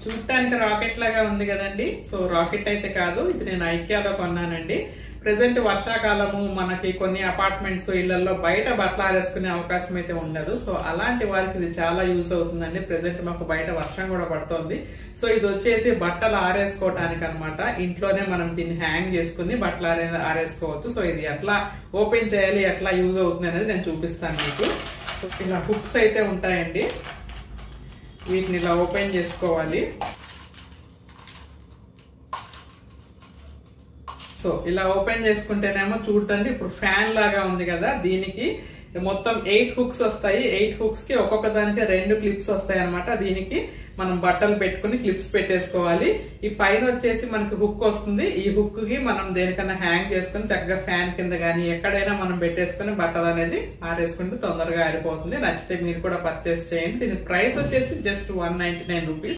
చూడటానికి రాకెట్ లాగా ఉంది కదండి. సో రాకెట్ అయితే కాదు, ఇది నేను ఐక్యాలో కొన్నానండి. ప్రెసెంట్ వర్షాకాలము మనకి కొన్ని అపార్ట్మెంట్స్ ఇళ్లలో బయట బట్టలు ఆరేసుకునే అవకాశం అయితే ఉండదు. సో అలాంటి వారికి ఇది చాలా యూజ్ అవుతుందండి. ప్రెసెంట్ మాకు బయట వర్షం కూడా పడుతోంది. సో ఇది వచ్చేసి బట్టలు ఆరేసుకోవటానికి అనమాట. ఇంట్లోనే మనం దీన్ని హ్యాంగ్ చేసుకుని బట్టలు ఆరేసుకోవచ్చు. సో ఇది ఎట్లా ఓపెన్ చేయాలి, ఎట్లా యూజ్ అవుతుంది అనేది నేను చూపిస్తాను మీకు. సో ఇలా హుక్స్ అయితే ఉంటాయండి, వీటిని ఇలా ఓపెన్ చేసుకోవాలి. సో ఇలా ఓపెన్ చేసుకుంటేనేమో చూడండి, ఇప్పుడు ఫ్యాన్ లాగా ఉంది కదా, దీనికి మొత్తం 8 హుక్స్ వస్తాయి. 8 హుక్స్ కి ఒక్కొక్క దానికి 2 క్లిప్స్ వస్తాయి అనమాట. దీనికి మనం బట్టలు పెట్టుకుని క్లిప్స్ పెట్టేసుకోవాలి. ఈ పైన వచ్చేసి మనకి హుక్ వస్తుంది. ఈ హుక్ కి మనం దేనికన్నా హ్యాంగ్ చేసుకుని చక్కగా ఫ్యాన్ కింద గానీ ఎక్కడైనా మనం పెట్టేసుకుని బట్టలు అనేది ఆరేసుకుంటే తొందరగా ఆరిపోతుంది. నచ్చితే మీరు కూడా పర్చేస్ చేయండి. దీని ప్రైస్ వచ్చేసి జస్ట్ 199 రూపీస్.